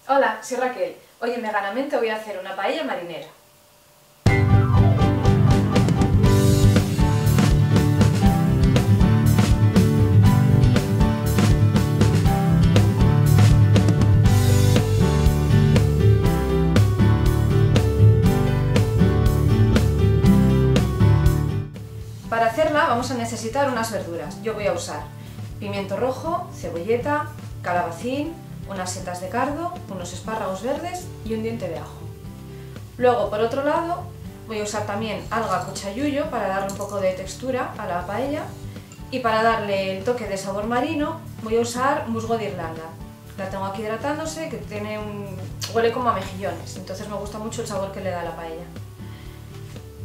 Hola, soy Raquel. Hoy en Veganamente voy a hacer una paella marinera. Para hacerla vamos a necesitar unas verduras. Yo voy a usar pimiento rojo, cebolleta, calabacín, unas setas de cardo, unos espárragos verdes y un diente de ajo. Luego, por otro lado, voy a usar también alga cuchayullo para darle un poco de textura a la paella, y para darle el toque de sabor marino voy a usar musgo de Irlanda. La tengo aquí hidratándose, que huele como a mejillones, entonces me gusta mucho el sabor que le da a la paella.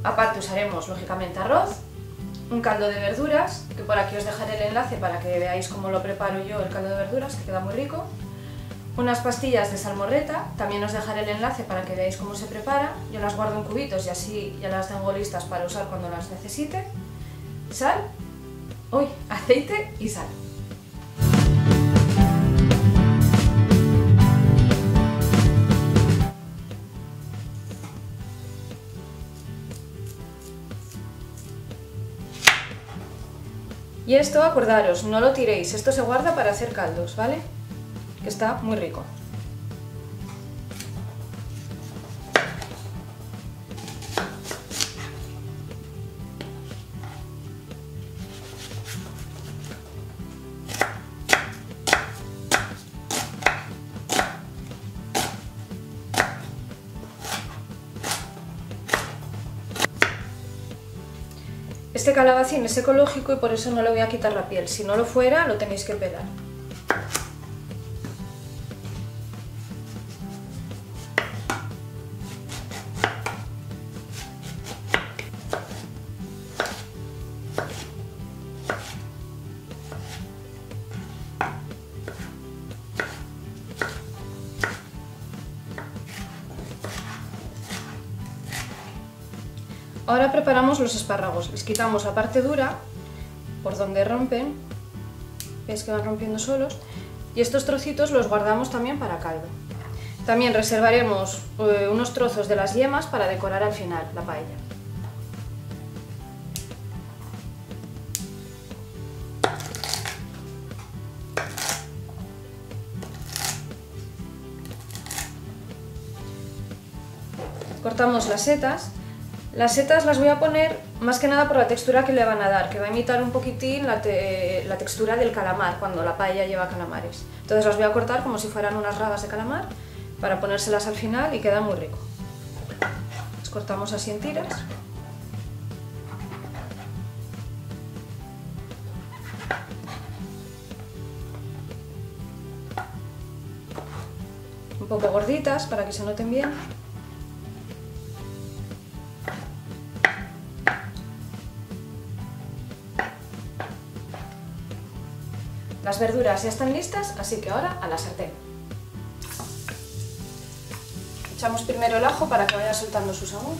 Aparte usaremos lógicamente arroz, un caldo de verduras, que por aquí os dejaré el enlace para que veáis cómo lo preparo yo, el caldo de verduras, que queda muy rico. Unas pastillas de salmorreta, también os dejaré el enlace para que veáis cómo se prepara. Yo las guardo en cubitos y así ya las tengo listas para usar cuando las necesite. Aceite y sal. Y esto, acordaros, no lo tiréis, esto se guarda para hacer caldos, ¿vale? Que está muy rico. Este calabacín es ecológico y por eso no le voy a quitar la piel. Si no lo fuera, lo tenéis que pelar. Ahora preparamos los espárragos. Les quitamos la parte dura, por donde rompen, veis que van rompiendo solos, y estos trocitos los guardamos también para caldo. También reservaremos unos trozos de las yemas para decorar al final la paella. Cortamos las setas. Las setas las voy a poner más que nada por la textura que le van a dar, que va a imitar un poquitín la textura del calamar cuando la paella lleva calamares. Entonces las voy a cortar como si fueran unas rabas de calamar para ponérselas al final y queda muy rico. Las cortamos así en tiras. Un poco gorditas para que se noten bien. Las verduras ya están listas, así que ahora a la sartén. Echamos primero el ajo para que vaya soltando su sabor.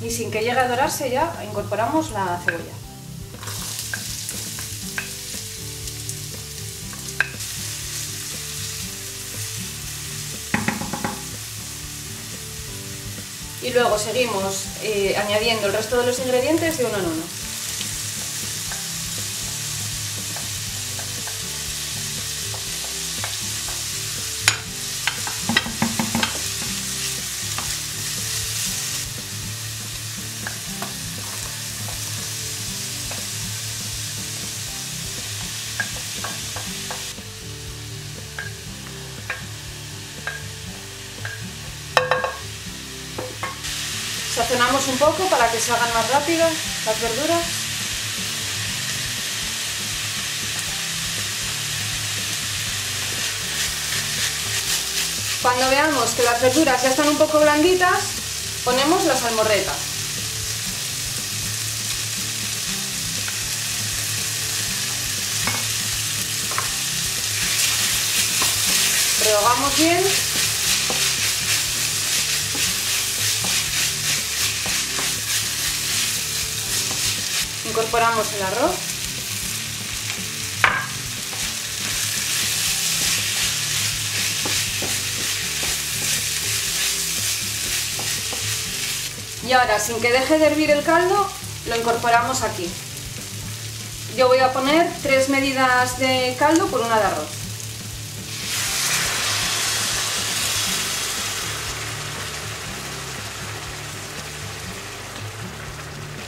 Y sin que llegue a dorarse ya incorporamos la cebolla. Y luego seguimos añadiendo el resto de los ingredientes de uno en uno. Sazonamos un poco para que se hagan más rápido las verduras. Cuando veamos que las verduras ya están un poco blanditas, ponemos la salmorreta. Rehogamos bien. Incorporamos el arroz. Y ahora, sin que deje de hervir el caldo, lo incorporamos aquí. Yo voy a poner 3 medidas de caldo por una de arroz.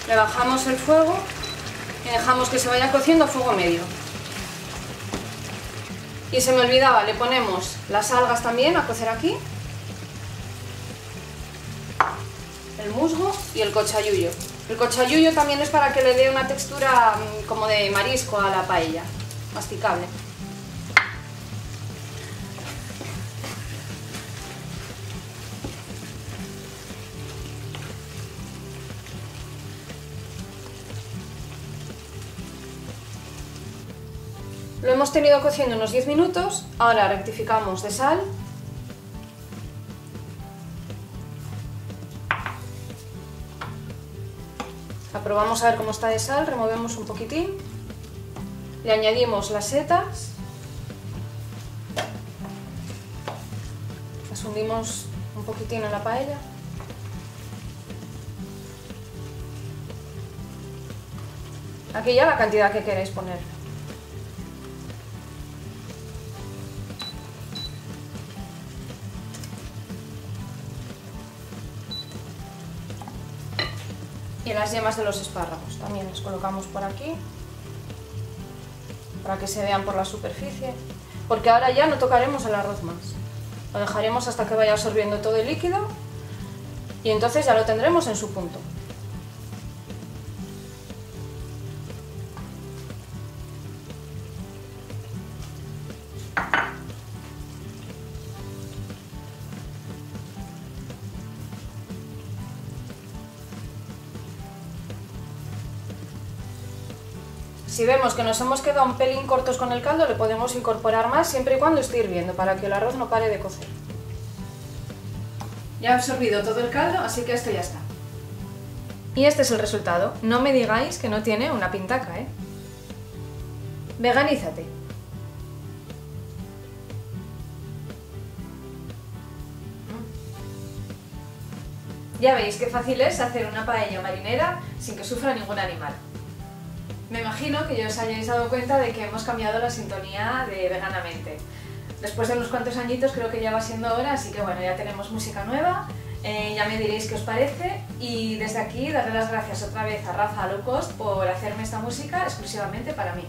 Le bajamos el fuego y dejamos que se vaya cociendo a fuego medio. Y se me olvidaba, le ponemos las algas también a cocer aquí, el musgo y el cochayuyo. El cochayuyo también es para que le dé una textura como de marisco a la paella, masticable. Lo hemos tenido cociendo unos 10 minutos, ahora rectificamos de sal. Probamos a ver cómo está de sal, removemos un poquitín, le añadimos las setas, las hundimos un poquitín en la paella. Aquí ya la cantidad que queréis poner. Y las yemas de los espárragos también las colocamos por aquí, para que se vean por la superficie, porque ahora ya no tocaremos el arroz más. Lo dejaremos hasta que vaya absorbiendo todo el líquido y entonces ya lo tendremos en su punto. Si vemos que nos hemos quedado un pelín cortos con el caldo, le podemos incorporar más siempre y cuando esté hirviendo, para que el arroz no pare de cocer. Ya he absorbido todo el caldo, así que esto ya está. Y este es el resultado. No me digáis que no tiene una pintaca, ¿eh? Veganízate. Ya veis qué fácil es hacer una paella marinera sin que sufra ningún animal. Me imagino que ya os hayáis dado cuenta de que hemos cambiado la sintonía de Veganamente. Después de unos cuantos añitos creo que ya va siendo hora, así que bueno, ya tenemos música nueva, ya me diréis qué os parece y desde aquí darle las gracias otra vez a Rafa Low Cost por hacerme esta música exclusivamente para mí.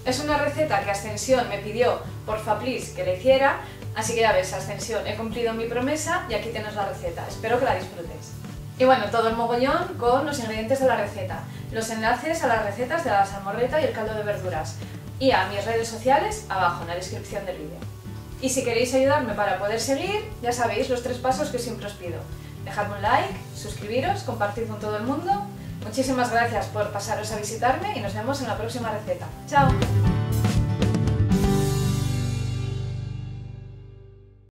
Es una receta que Ascensión me pidió, porfa please, que la hiciera, así que ya ves, Ascensión, he cumplido mi promesa y aquí tienes la receta, espero que la disfrutes. Y bueno, todo el mogollón con los ingredientes de la receta, los enlaces a las recetas de la salmorreta y el caldo de verduras y a mis redes sociales abajo en la descripción del vídeo. Y si queréis ayudarme para poder seguir, ya sabéis los 3 pasos que siempre os pido. Dejadme un like, suscribiros, compartid con todo el mundo. Muchísimas gracias por pasaros a visitarme y nos vemos en la próxima receta. ¡Chao!